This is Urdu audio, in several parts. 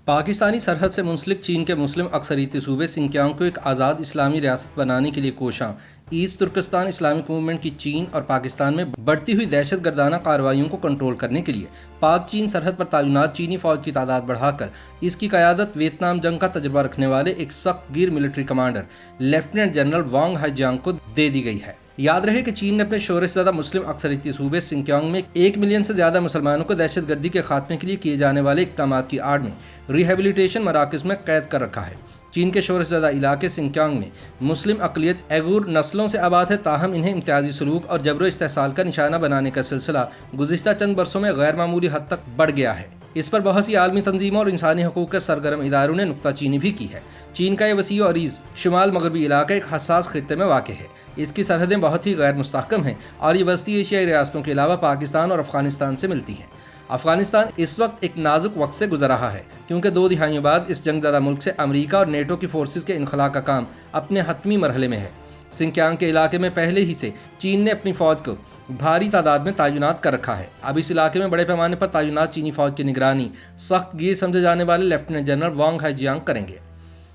پاکستانی سرحد سے منسلک چین کے مسلم اکثریتی صوبے سنکیانگ کو ایک آزاد اسلامی ریاست بنانے کے لیے کوشاں ایسٹ ترکستان اسلامک موومنٹ کی چین اور پاکستان میں بڑھتی ہوئی دہشت گردانہ کارروائیوں کو کنٹرول کرنے کے لیے پاک چین سرحد پر تعینات چینی فوج کی تعداد بڑھا کر اس کی قیادت ویتنام جنگ کا تجربہ رکھنے والے ایک سخت گیر military commander lieutenant general Wang high Jiang کو دے دی گئی ہے۔ یاد رہے کہ چین نے اپنے شورش زدہ مسلم اکثریتی صوبے سنکیانگ میں 1 ملین سے زیادہ مسلمانوں کو دہشت گردی کے خاتمے کے لیے کیے جانے والے اقدامات کی آڑ میں ریہیبلیٹیشن مراکز میں قید کر رکھا ہے۔ چین کے شورش زدہ علاقے سنکیانگ میں مسلم اقلیت ایغور نسلوں سے آباد ہے، تاہم انہیں امتیازی سلوک اور جبر و استحصال کا نشانہ بنانے کا سلسلہ گزشتہ چند برسوں میں غیر معمولی حد تک بڑھ گیا ہے۔ اس پر بہت سی عالمی تنظیموں اور انسانی حقوق کے سرگرم اداروں نے نکتہ چینی بھی کی ہے۔ چین کا یہ وسیع و عریض شمال مغربی علاقہ ایک حساس خطے میں واقع ہے۔ اس کی سرحدیں بہت ہی غیر مستحکم ہیں اور یہ وسطی ایشیائی ریاستوں کے علاوہ پاکستان اور افغانستان سے ملتی ہیں۔ افغانستان اس وقت ایک نازک وقت سے گزر رہا ہے کیونکہ 2 دہائیوں بعد اس جنگ زدہ ملک سے امریکہ اور نیٹو کی فورسز کے انخلاء کا کام اپنے حتمی مرحلے میں ہے۔ سنکیانگ کے علاقے میں پہلے ہی سے چین نے اپنی فوج کو بھاری تعداد میں تعینات کر رکھا ہے۔ اب اس علاقے میں بڑے پیمانے پر تعینات چینی فوج کی نگرانی سخت گیر سمجھے جانے والے lieutenant general Wang high Jiang کریں گے۔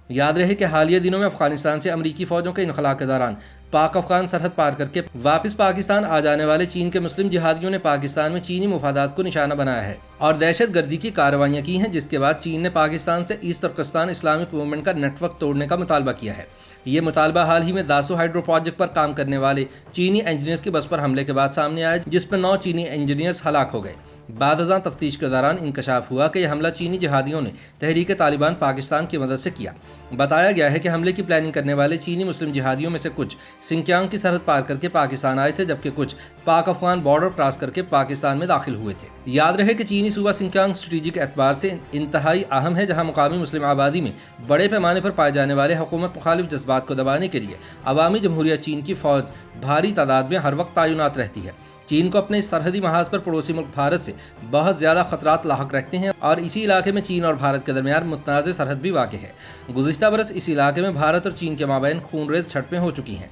یاد رہے کہ حالیہ دنوں میں افغانستان سے امریکی فوجوں کے انخلاء کے دوران پاک افغان سرحد پار کر کے واپس پاکستان آ جانے والے چین کے مسلم جہادیوں نے پاکستان میں چینی مفادات کو نشانہ بنایا ہے اور دہشت گردی کی کارروائیاں کی ہیں، جس کے بعد چین نے پاکستان سے ایسٹ ترکستان اسلامک موومنٹ کا نیٹ ورک توڑنے کا مطالبہ کیا ہے۔ یہ مطالبہ حال ہی میں داسو ہائیڈرو پروجیکٹ پر کام کرنے والے چینی انجینئرز کی بس پر حملے کے بعد سامنے آیا، جس میں 9 چینی انجینئرز ہلاک ہو گئے۔ بعد ازاں تفتیش کے دوران انکشاف ہوا کہ یہ حملہ چینی جہادیوں نے تحریک طالبان پاکستان کی مدد سے کیا۔ بتایا گیا ہے کہ حملے کی پلاننگ کرنے والے چینی مسلم جہادیوں میں سے کچھ سنکیانگ کی سرحد پار کر کے پاکستان آئے تھے، جبکہ کچھ پاک افغان بارڈر کراس کر کے پاکستان میں داخل ہوئے تھے۔ یاد رہے کہ چینی صوبہ سنکیانگ اسٹریٹجک اعتبار سے انتہائی اہم ہے، جہاں مقامی مسلم آبادی میں بڑے پیمانے پر پائے جانے والے حکومت مخالف جذبات کو دبانے کے لیے عوامی جمہوریہ چین کی فوج بھاری تعداد میں ہر وقت تعینات رہتی ہے۔ چین کو اپنے سرحدی محاذ پر پڑوسی ملک بھارت سے بہت زیادہ خطرات لاحق رکھتے ہیں اور اسی علاقے میں چین اور بھارت کے درمیان متنازع سرحد بھی واقع ہے۔ گزشتہ برس اس علاقے میں بھارت اور چین کے مابین خونریز جھڑپیں ہو چکی ہیں۔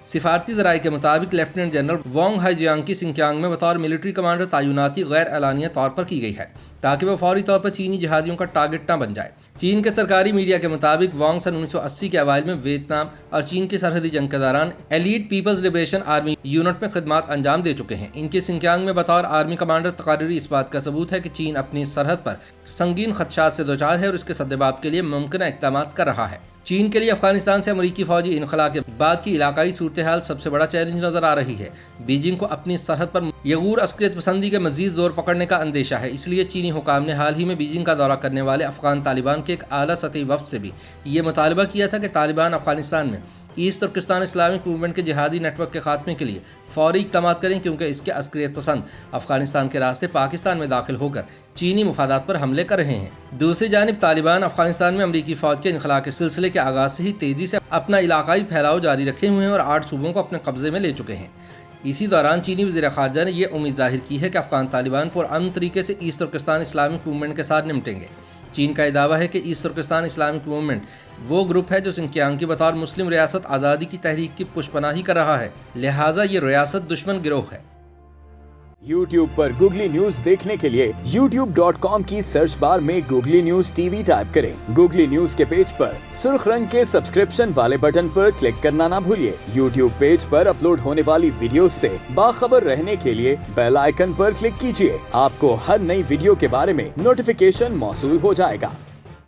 سفارتی ذرائع کے مطابق lieutenant general Wang high Jiang کی سنکیانگ میں بطور ملٹری کمانڈر تعیناتی غیر اعلانیہ طور پر کی گئی ہے تاکہ وہ فوری طور پر چینی جہادیوں کا ٹارگٹ نہ بن جائے۔ چین کے سرکاری میڈیا کے مطابق وانگ سن 1980 کے اوائل میں ویتنام اور چین کی سرحدی جنگ کے دوران elite Peoples liberation army unit میں خدمات انجام دے چکے ہیں۔ ان کی سنکیانگ میں بطور آرمی کمانڈر تقرری اس بات کا ثبوت ہے کہ چین اپنی سرحد پر سنگین خدشات سے دوچار ہے اور اس کے سدباب کے لیے ممکنہ اقدامات کر رہا ہے۔ چین کے لیے افغانستان سے امریکی فوجی انخلاء کے بعد کی علاقائی صورتحال سب سے بڑا چیلنج نظر آ رہی ہے۔ بیجنگ کو اپنی سرحد پر یغور عسکریت پسندی کے مزید زور پکڑنے کا اندیشہ ہے، اس لیے چینی حکام نے حال ہی میں بیجنگ کا دورہ کرنے والے افغان طالبان کے ایک اعلیٰ سطحی وفد سے بھی یہ مطالبہ کیا تھا کہ طالبان افغانستان میں ایسٹ ترکستان اسلامک موومنٹ کے جہادی نیٹ ورک کے خاتمے کے لیے فوری اقدامات کریں، کیونکہ اس کے عسکریت پسند افغانستان کے راستے پاکستان میں داخل ہو کر چینی مفادات پر حملے کر رہے ہیں۔ دوسری جانب طالبان افغانستان میں امریکی فوج کے انخلاء کے سلسلے کے آغاز سے ہی تیزی سے اپنا علاقائی پھیلاؤ جاری رکھے ہوئے ہیں اور 8 صوبوں کو اپنے قبضے میں لے چکے ہیں۔ اسی دوران چینی وزیر خارجہ نے یہ امید ظاہر کی ہے کہ افغان طالبان پرامن طریقے سے ایسٹ ترکستان اسلامک موومنٹ کے ساتھ نمٹیں گے۔ چین کا یہ دعویٰ ہے کہ ایسٹ ترکستان اسلامک موومنٹ وہ گروپ ہے جو سنکیانگ کی بطور مسلم ریاست آزادی کی تحریک کی پشپناہی کر رہا ہے، لہٰذا یہ ریاست دشمن گروہ ہے۔ YouTube پر گوگلی نیوز دیکھنے کے لیے youtube.com کی سرچ بار میں googly news T V type کریں۔ گوگلی نیوز کے پیج پر سرخ رنگ کے سبسکرپشن والے بٹن پر کلک کرنا نہ بھولیے۔ YouTube پیج پر اپلوڈ ہونے والی ویڈیوز سے باخبر رہنے کے لیے بیل آئیکن پر کلک کیجیے۔ آپ کو ہر نئی ویڈیو کے بارے میں نوٹیفیکیشن موصول ہو جائے گا۔